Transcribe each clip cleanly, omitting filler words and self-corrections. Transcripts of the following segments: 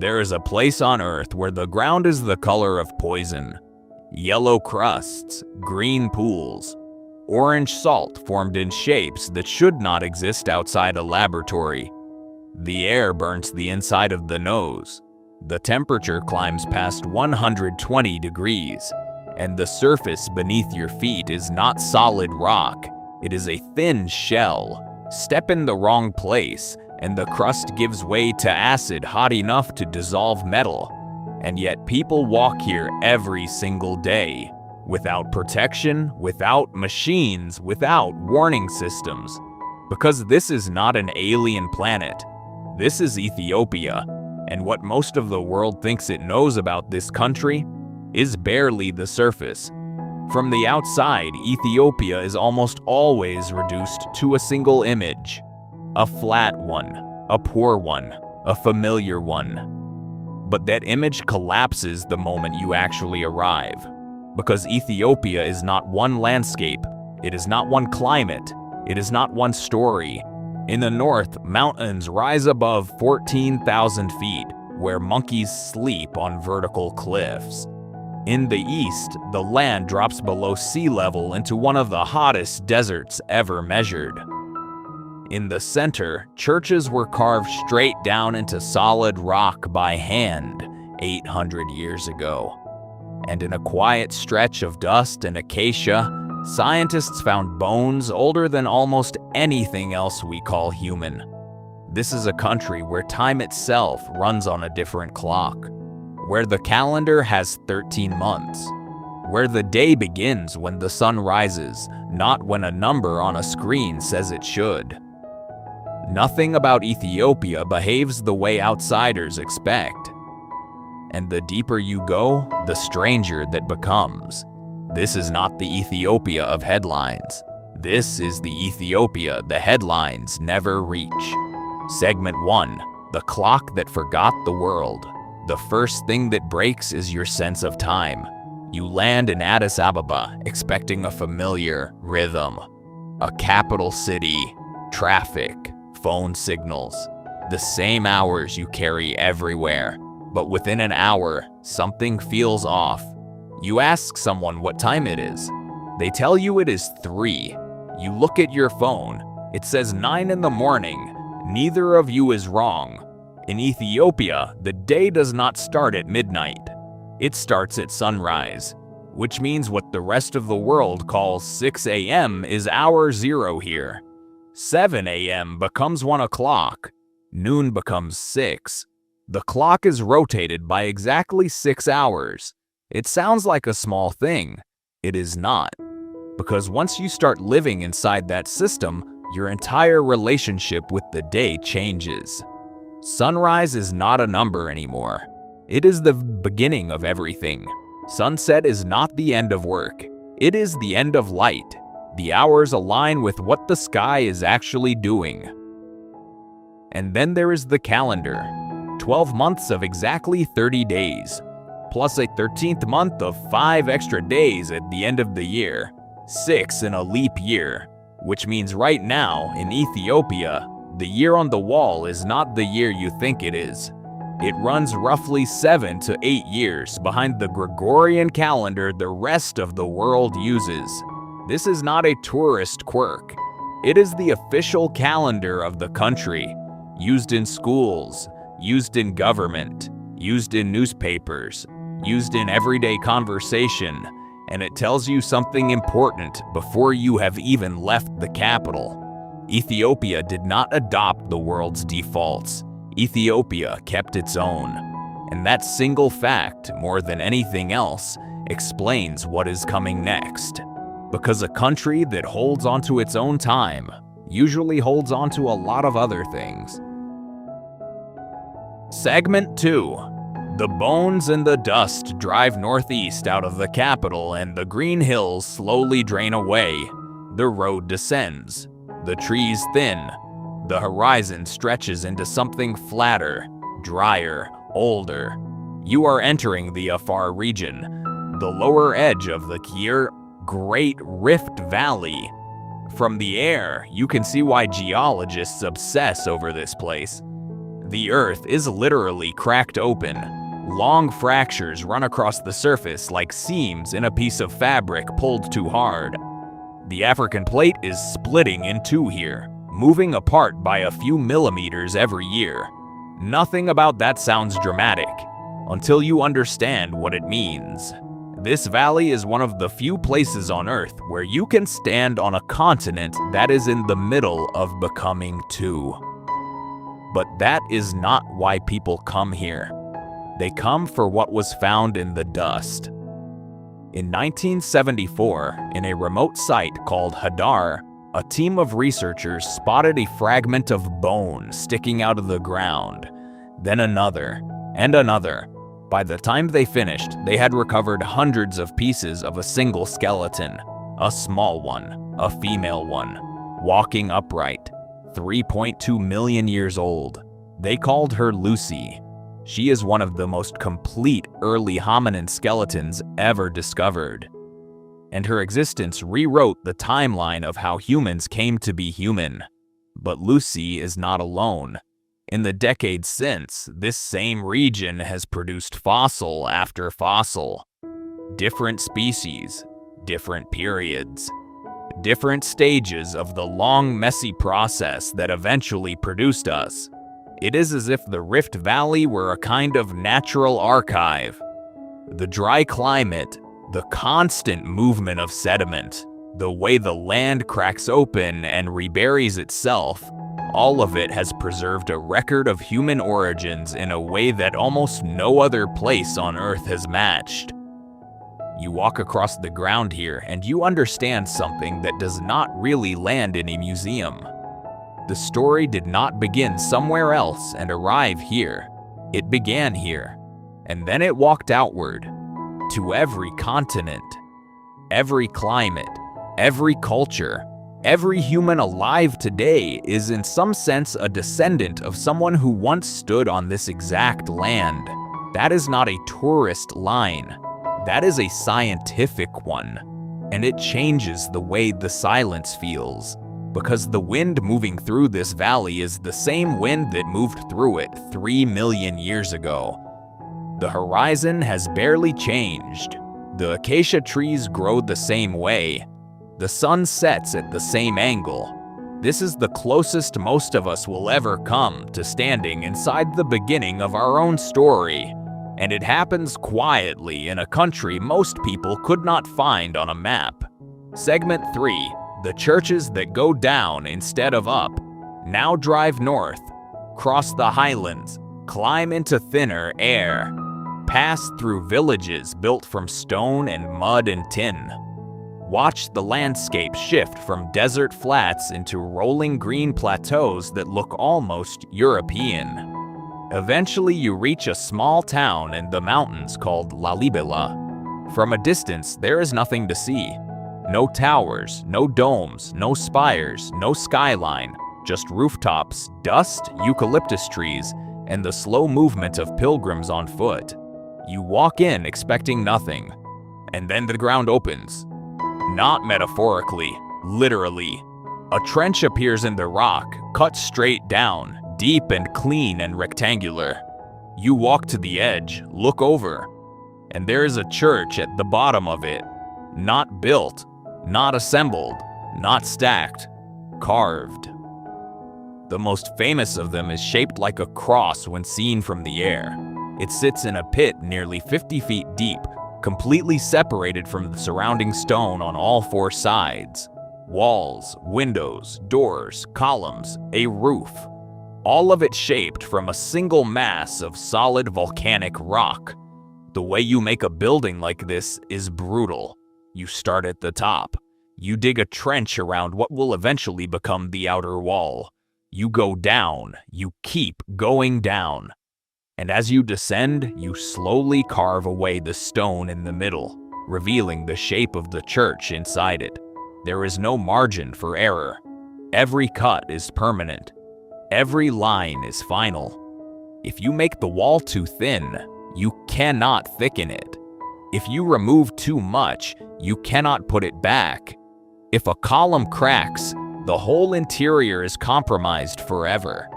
There is a place on Earth where the ground is the color of poison. Yellow crusts, green pools, orange salt formed in shapes that should not exist outside a laboratory. The air burns the inside of the nose. The temperature climbs past 120 degrees, and the surface beneath your feet is not solid rock. It is a thin shell. Step in the wrong place, and the crust gives way to acid hot enough to dissolve metal. And yet people walk here every single day, without protection, without machines, without warning systems. Because this is not an alien planet. This is Ethiopia, and what most of the world thinks it knows about this country is barely the surface. From the outside, Ethiopia is almost always reduced to a single image. A flat one, a poor one, a familiar one. But that image collapses the moment you actually arrive. Because Ethiopia is not one landscape, it is not one climate, it is not one story. In the north, mountains rise above 14,000 feet, where monkeys sleep on vertical cliffs. In the east, the land drops below sea level into one of the hottest deserts ever measured. In the center, churches were carved straight down into solid rock by hand 800 years ago. And in a quiet stretch of dust and acacia, scientists found bones older than almost anything else we call human. This is a country where time itself runs on a different clock, where the calendar has 13 months, where the day begins when the sun rises, not when a number on a screen says it should. Nothing about Ethiopia behaves the way outsiders expect. And the deeper you go, the stranger that becomes. This is not the Ethiopia of headlines. This is the Ethiopia the headlines never reach. Segment 1. The clock that forgot the world. The first thing that breaks is your sense of time. You land in Addis Ababa expecting a familiar rhythm. A capital city, traffic, phone signals, the same hours you carry everywhere. But within an hour, something feels off. You ask someone what time it is. They tell you it is 3. You look at your phone. It says 9 in the morning. Neither of you is wrong. In Ethiopia, the day does not start at midnight. It starts at sunrise, which means what the rest of the world calls 6 a.m. is hour 0 here. 7 a.m. becomes 1 o'clock. Noon becomes 6. The clock is rotated by exactly 6 hours. It sounds like a small thing. It is not. Because once you start living inside that system, your entire relationship with the day changes. Sunrise is not a number anymore. It is the beginning of everything. Sunset is not the end of work. It is the end of light. The hours align with what the sky is actually doing. And then there is the calendar. 12 months of exactly 30 days, plus a 13th month of 5 extra days at the end of the year, 6 in a leap year, which means right now in Ethiopia, the year on the wall is not the year you think it is. It runs roughly 7 to 8 years behind the Gregorian calendar the rest of the world uses. This is not a tourist quirk. It is the official calendar of the country, used in schools, used in government, used in newspapers, used in everyday conversation, and it tells you something important before you have even left the capital. Ethiopia did not adopt the world's defaults. Ethiopia kept its own. And that single fact, more than anything else, explains what is coming next. Because a country that holds onto its own time usually holds onto a lot of other things. Segment 2. The bones and the dust drive northeast out of the capital and the green hills slowly drain away. The road descends. The trees thin. The horizon stretches into something flatter, drier, older. You are entering the Afar region, the lower edge of the Great Rift Valley. From the air, you can see why geologists obsess over this place. The Earth is literally cracked open. Long fractures run across the surface like seams in a piece of fabric pulled too hard. The African plate is splitting in two here, moving apart by a few millimeters every year. Nothing about that sounds dramatic, until you understand what it means. This valley is one of the few places on Earth where you can stand on a continent that is in the middle of becoming two. But that is not why people come here. They come for what was found in the dust. In 1974, in a remote site called Hadar, a team of researchers spotted a fragment of bone sticking out of the ground, then another, and another. By the time they finished, they had recovered hundreds of pieces of a single skeleton, a small one, a female one, walking upright, 3.2 million years old. They called her Lucy. She is one of the most complete early hominin skeletons ever discovered. And her existence rewrote the timeline of how humans came to be human. But Lucy is not alone. In the decades since, this same region has produced fossil after fossil. Different species, different periods, different stages of the long, messy process that eventually produced us. It is as if the Rift Valley were a kind of natural archive. The dry climate, the constant movement of sediment, the way the land cracks open and reburies itself, all of it has preserved a record of human origins in a way that almost no other place on Earth has matched. You walk across the ground here and you understand something that does not really land in a museum. The story did not begin somewhere else and arrive here. It began here, and then it walked outward to every continent, every climate, every culture. Every human alive today is in some sense a descendant of someone who once stood on this exact land. That is not a tourist line. That is a scientific one. And it changes the way the silence feels, because the wind moving through this valley is the same wind that moved through it 3 million years ago. The horizon has barely changed. The acacia trees grow the same way. The sun sets at the same angle. This is the closest most of us will ever come to standing inside the beginning of our own story. And it happens quietly in a country most people could not find on a map. Segment 3, the churches that go down instead of up. Now drive north, cross the highlands, climb into thinner air, pass through villages built from stone and mud and tin. Watch the landscape shift from desert flats into rolling green plateaus that look almost European. Eventually you reach a small town in the mountains called Lalibela. From a distance, there is nothing to see. No towers, no domes, no spires, no skyline, just rooftops, dust, eucalyptus trees, and the slow movement of pilgrims on foot. You walk in expecting nothing, and then the ground opens. Not metaphorically, literally. A trench appears in the rock, cut straight down, deep and clean and rectangular. You walk to the edge, look over, and there is a church at the bottom of it. Not built, not assembled, not stacked, carved. The most famous of them is shaped like a cross when seen from the air. It sits in a pit nearly 50 feet deep, completely separated from the surrounding stone on all four sides. Walls, windows, doors, columns, a roof. All of it shaped from a single mass of solid volcanic rock. The way you make a building like this is brutal. You start at the top. You dig a trench around what will eventually become the outer wall. You go down. You keep going down. And as you descend, you slowly carve away the stone in the middle, revealing the shape of the church inside it. There is no margin for error. Every cut is permanent. Every line is final. If you make the wall too thin, you cannot thicken it. If you remove too much, you cannot put it back. If a column cracks, the whole interior is compromised forever.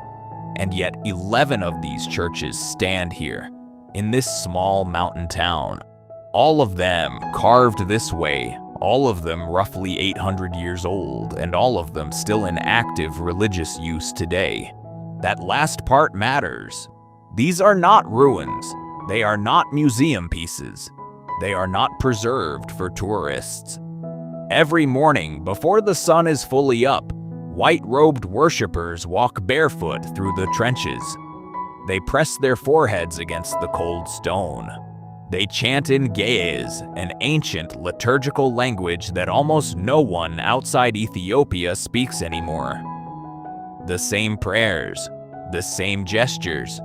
And yet 11 of these churches stand here, in this small mountain town. All of them carved this way, all of them roughly 800 years old, and all of them still in active religious use today. That last part matters. These are not ruins. They are not museum pieces. They are not preserved for tourists. Every morning, before the sun is fully up, white-robed worshippers walk barefoot through the trenches. They press their foreheads against the cold stone. They chant in Ge'ez, an ancient liturgical language that almost no one outside Ethiopia speaks anymore. The same prayers, the same gestures,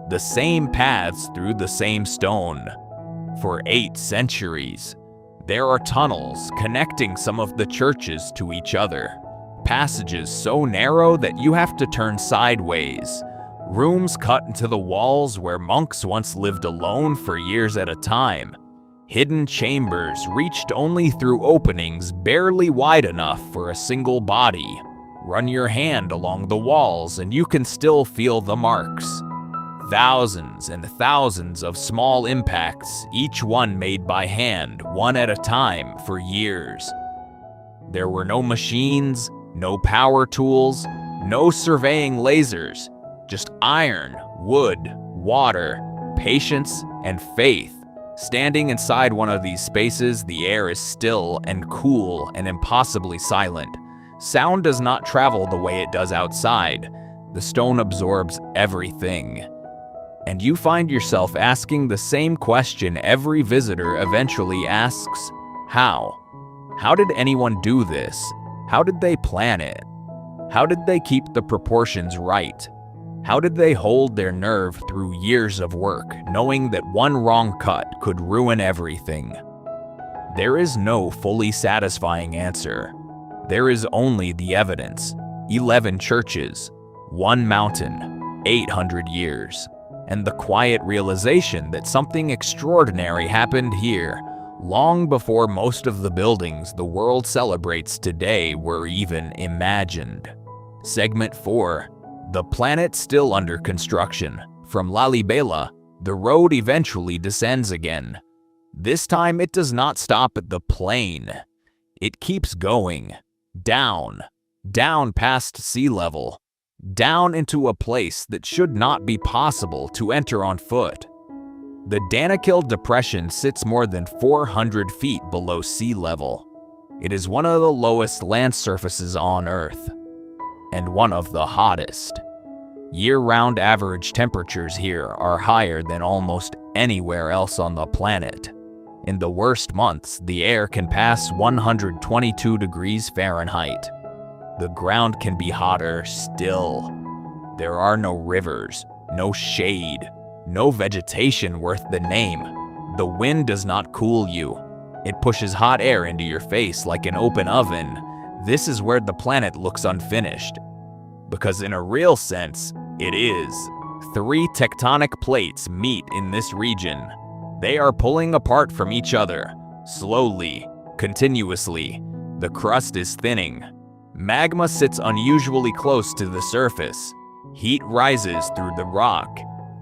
the same paths through the same stone. For 8 centuries, there are tunnels connecting some of the churches to each other. Passages so narrow that you have to turn sideways. Rooms cut into the walls where monks once lived alone for years at a time. Hidden chambers reached only through openings barely wide enough for a single body. Run your hand along the walls and you can still feel the marks. Thousands and thousands of small impacts, each one made by hand, one at a time, for years. There were no machines, no power tools, no surveying lasers, just iron, wood, water, patience, and faith. Standing inside one of these spaces, the air is still and cool and impossibly silent. Sound does not travel the way it does outside. The stone absorbs everything. And you find yourself asking the same question every visitor eventually asks: how? How did anyone do this? How did they plan it? How did they keep the proportions right? How did they hold their nerve through years of work, knowing that one wrong cut could ruin everything? There is no fully satisfying answer. There is only the evidence: 11 churches, 1 mountain, 800 years, and the quiet realization that something extraordinary happened here long before most of the buildings the world celebrates today were even imagined. Segment 4. The planet still under construction. From Lalibela, the road eventually descends again. This time it does not stop at the plain. It keeps going. Down. Down past sea level. Down into a place that should not be possible to enter on foot. The Danakil Depression sits more than 400 feet below sea level. It is one of the lowest land surfaces on Earth, and one of the hottest. Year-round average temperatures here are higher than almost anywhere else on the planet. In the worst months, the air can pass 122 degrees Fahrenheit. The ground can be hotter still. There are no rivers, no shade, no vegetation worth the name. The wind does not cool you. It pushes hot air into your face like an open oven. This is where the planet looks unfinished. Because in a real sense, it is. 3 tectonic plates meet in this region. They are pulling apart from each other, slowly, continuously. The crust is thinning. Magma sits unusually close to the surface. Heat rises through the rock.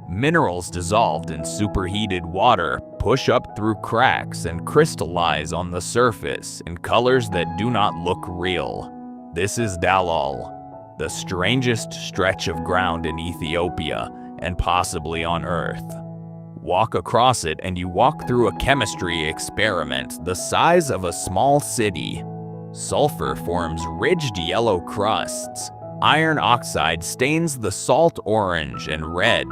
Minerals dissolved in superheated water push up through cracks and crystallize on the surface in colors that do not look real. This is Dallol, the strangest stretch of ground in Ethiopia and possibly on Earth. Walk across it and you walk through a chemistry experiment the size of a small city. Sulfur forms ridged yellow crusts. Iron oxide stains the salt orange and red.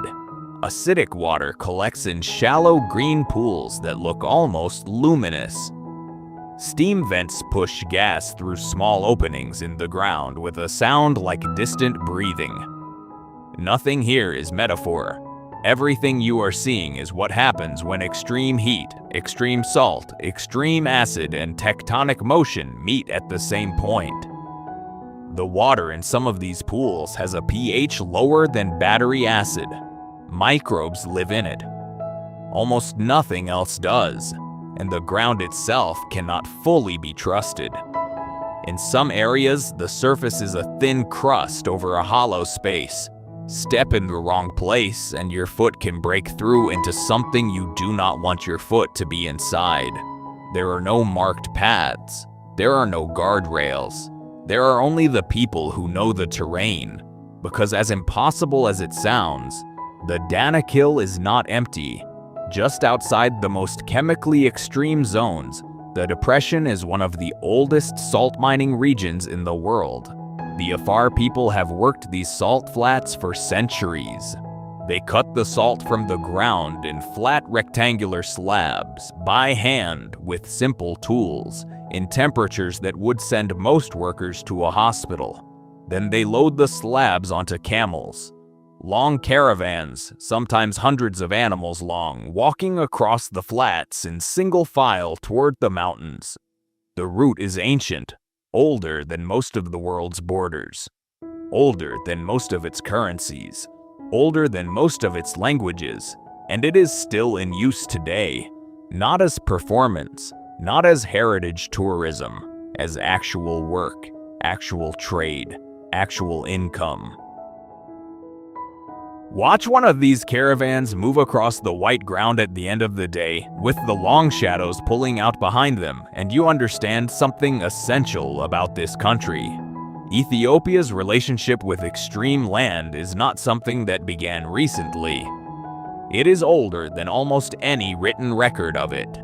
Acidic water collects in shallow green pools that look almost luminous. Steam vents push gas through small openings in the ground with a sound like distant breathing. Nothing here is metaphor. Everything you are seeing is what happens when extreme heat, extreme salt, extreme acid, and tectonic motion meet at the same point. The water in some of these pools has a pH lower than battery acid. Microbes live in it. Almost nothing else does, and the ground itself cannot fully be trusted. In some areas, the surface is a thin crust over a hollow space. Step in the wrong place and your foot can break through into something you do not want your foot to be inside. There are no marked paths. There are no guardrails. There are only the people who know the terrain. Because as impossible as it sounds, the Danakil is not empty. Just outside the most chemically extreme zones, the depression is one of the oldest salt mining regions in the world. The Afar people have worked these salt flats for centuries. They cut the salt from the ground in flat rectangular slabs, by hand, with simple tools, in temperatures that would send most workers to a hospital. Then they load the slabs onto camels. Long caravans, sometimes hundreds of animals long, walking across the flats in single file toward the mountains. The route is ancient, older than most of the world's borders, older than most of its currencies, older than most of its languages, and it is still in use today, not as performance, not as heritage tourism, as actual work, actual trade, actual income. Watch one of these caravans move across the white ground at the end of the day, with the long shadows pulling out behind them, and you understand something essential about this country. Ethiopia's relationship with extreme land is not something that began recently. It is older than almost any written record of it.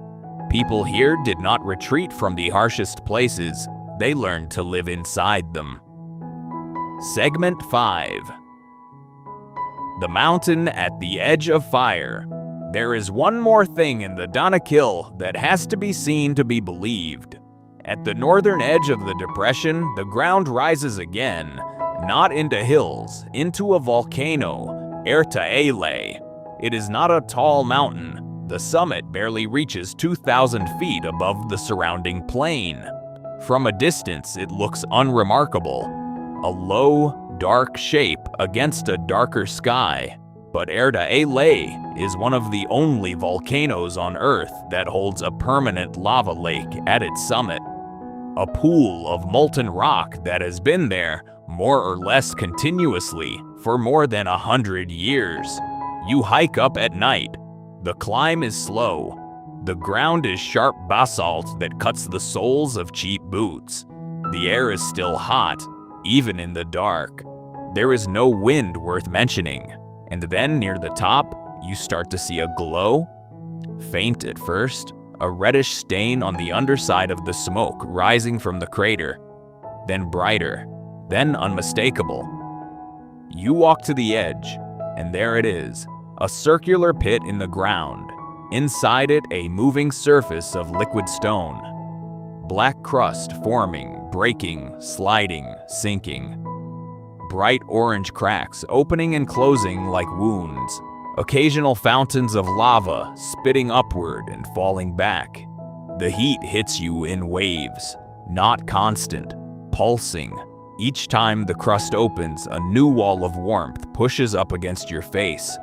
People here did not retreat from the harshest places, they learned to live inside them. Segment 5. The mountain at the edge of fire. There is one more thing in the Danakil that has to be seen to be believed. At the northern edge of the depression, the ground rises again, not into hills, into a volcano, Ertaele. It is not a tall mountain. The summit barely reaches 2,000 feet above the surrounding plain. From a distance, it looks unremarkable. A low, dark shape against a darker sky. But Ertaele is one of the only volcanoes on Earth that holds a permanent lava lake at its summit. A pool of molten rock that has been there, more or less continuously, for more than 100 years. You hike up at night. The climb is slow. The ground is sharp basalt that cuts the soles of cheap boots. The air is still hot, even in the dark. There is no wind worth mentioning, and then near the top, you start to see a glow. Faint at first, a reddish stain on the underside of the smoke rising from the crater, then brighter, then unmistakable. You walk to the edge, and there it is, a circular pit in the ground. Inside it, a moving surface of liquid stone. Black crust forming, breaking, sliding, sinking. Bright orange cracks opening and closing like wounds. Occasional fountains of lava spitting upward and falling back. The heat hits you in waves, not constant, pulsing. Each time the crust opens, a new wall of warmth pushes up against your face.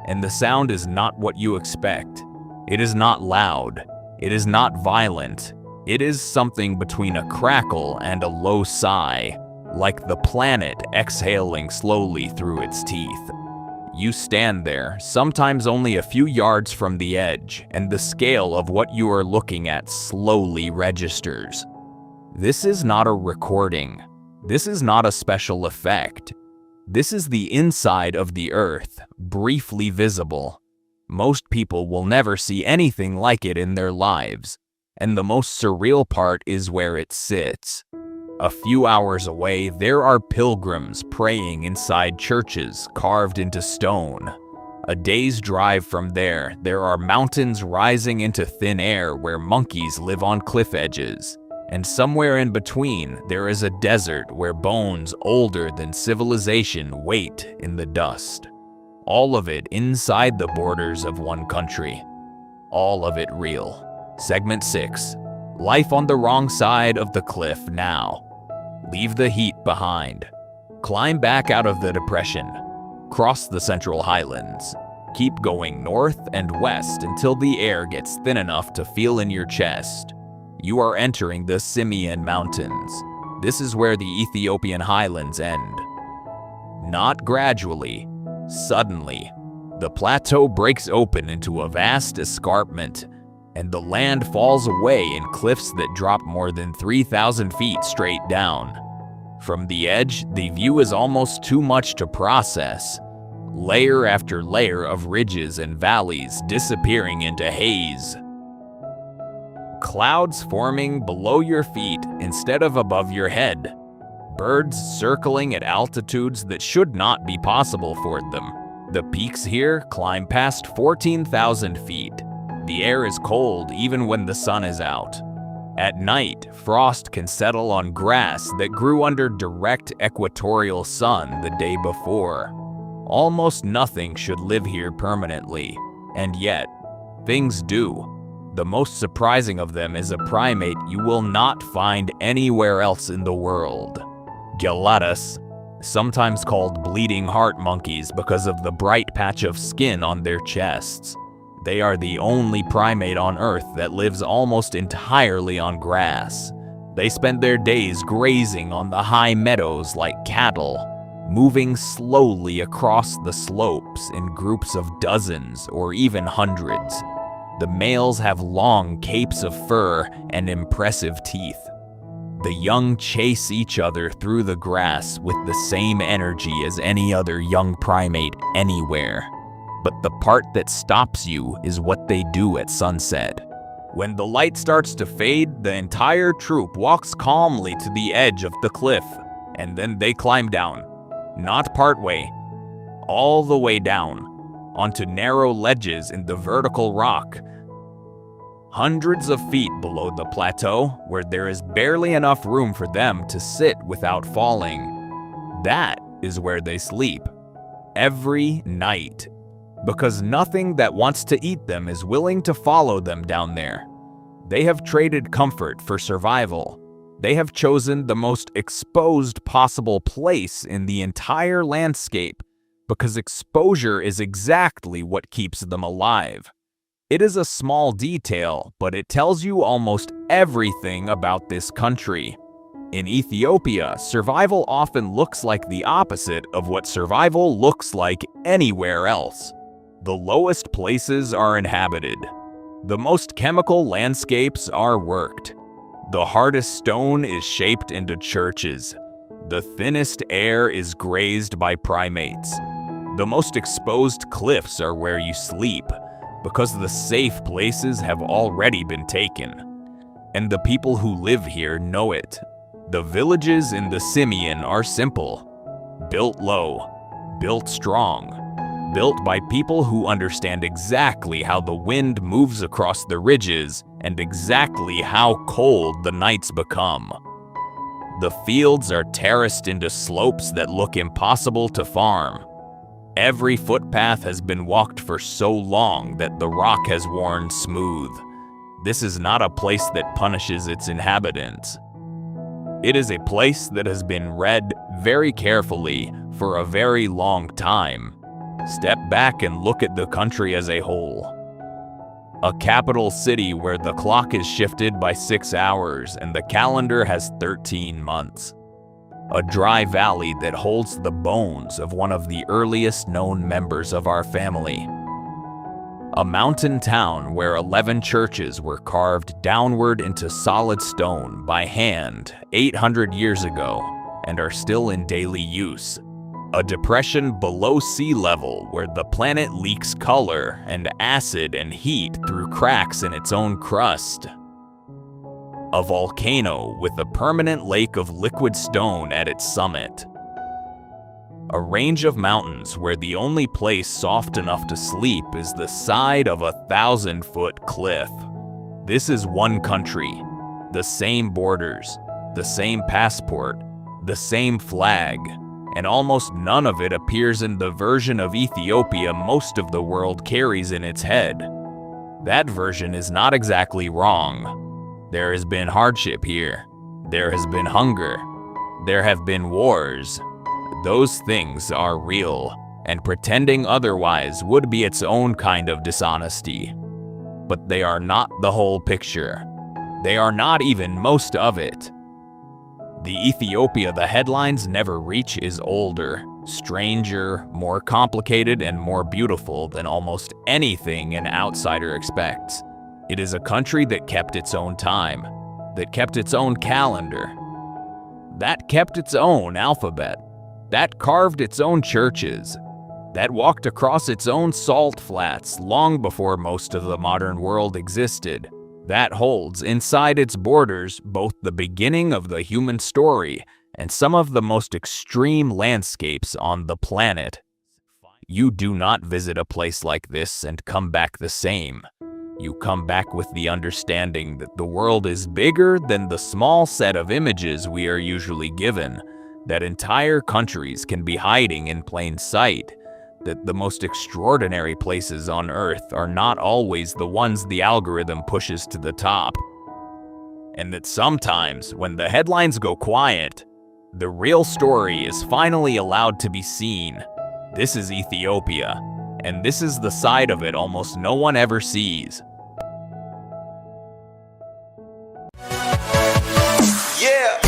And the sound is not what you expect. It is not loud. It is not violent. It is something between a crackle and a low sigh, like the planet exhaling slowly through its teeth. You stand there, sometimes only a few yards from the edge, and the scale of what you are looking at slowly registers. This is not a recording. This is not a special effect. This is the inside of the earth, briefly visible. Most people will never see anything like it in their lives, and the most surreal part is where it sits. A few hours away, there are pilgrims praying inside churches carved into stone. A day's drive from there, there are mountains rising into thin air where monkeys live on cliff edges. And somewhere in between, there is a desert where bones older than civilization wait in the dust. All of it inside the borders of one country. All of it real. Segment 6. Life on the wrong side of the cliff now. Leave the heat behind. Climb back out of the depression. Cross the Central Highlands. Keep going north and west until the air gets thin enough to feel in your chest. You are entering the Simien Mountains. This is where the Ethiopian highlands end. Not gradually, suddenly. The plateau breaks open into a vast escarpment, and the land falls away in cliffs that drop more than 3,000 feet straight down. From the edge, the view is almost too much to process. Layer after layer of ridges and valleys disappearing into haze. Clouds forming below your feet instead of above your head. Birds circling at altitudes that should not be possible for them. The peaks here climb past 14,000 feet. The air is cold even when the sun is out. At night, frost can settle on grass that grew under direct equatorial sun the day before. Almost nothing should live here permanently, and yet, things do. The most surprising of them is a primate you will not find anywhere else in the world. Gelatus, sometimes called bleeding heart monkeys because of the bright patch of skin on their chests. They are the only primate on Earth that lives almost entirely on grass. They spend their days grazing on the high meadows like cattle, moving slowly across the slopes in groups of dozens or even hundreds. The males have long capes of fur and impressive teeth. The young chase each other through the grass with the same energy as any other young primate anywhere. But the part that stops you is what they do at sunset. When the light starts to fade, the entire troop walks calmly to the edge of the cliff, and then they climb down. Not partway, all the way down, onto narrow ledges in the vertical rock. Hundreds of feet below the plateau, where there is barely enough room for them to sit without falling. That is where they sleep. Every night. Because nothing that wants to eat them is willing to follow them down there. They have traded comfort for survival. They have chosen the most exposed possible place in the entire landscape, because exposure is exactly what keeps them alive. It is a small detail, but it tells you almost everything about this country. In Ethiopia, survival often looks like the opposite of what survival looks like anywhere else. The lowest places are inhabited. The most chemical landscapes are worked. The hardest stone is shaped into churches. The thinnest air is grazed by primates. The most exposed cliffs are where you sleep, because the safe places have already been taken. And the people who live here know it. The villages in the Simien are simple. Built low, built strong. Built by people who understand exactly how the wind moves across the ridges and exactly how cold the nights become. The fields are terraced into slopes that look impossible to farm. Every footpath has been walked for so long that the rock has worn smooth. This is not a place that punishes its inhabitants. It is a place that has been read very carefully for a very long time. Step back and look at the country as a whole. A capital city where the clock is shifted by 6 hours and the calendar has 13 months. A dry valley that holds the bones of one of the earliest known members of our family. A mountain town where 11 churches were carved downward into solid stone by hand 800 years ago and are still in daily use. A depression below sea level where the planet leaks color and acid and heat through cracks in its own crust. A volcano with a permanent lake of liquid stone at its summit. A range of mountains where the only place soft enough to sleep is the side of a 1,000-foot cliff. This is one country, the same borders, the same passport, the same flag, and almost none of it appears in the version of Ethiopia most of the world carries in its head. That version is not exactly wrong. There has been hardship here. There has been hunger. There have been wars. Those things are real, and pretending otherwise would be its own kind of dishonesty. But they are not the whole picture. They are not even most of it. The Ethiopia the headlines never reach is older, stranger, more complicated, and more beautiful than almost anything an outsider expects. It is a country that kept its own time, that kept its own calendar, that kept its own alphabet, that carved its own churches, that walked across its own salt flats long before most of the modern world existed, that holds inside its borders both the beginning of the human story and some of the most extreme landscapes on the planet. You do not visit a place like this and come back the same. You come back with the understanding that the world is bigger than the small set of images we are usually given, that entire countries can be hiding in plain sight, that the most extraordinary places on Earth are not always the ones the algorithm pushes to the top, and that sometimes, when the headlines go quiet, the real story is finally allowed to be seen. This is Ethiopia, and this is the side of it almost no one ever sees. Yeah.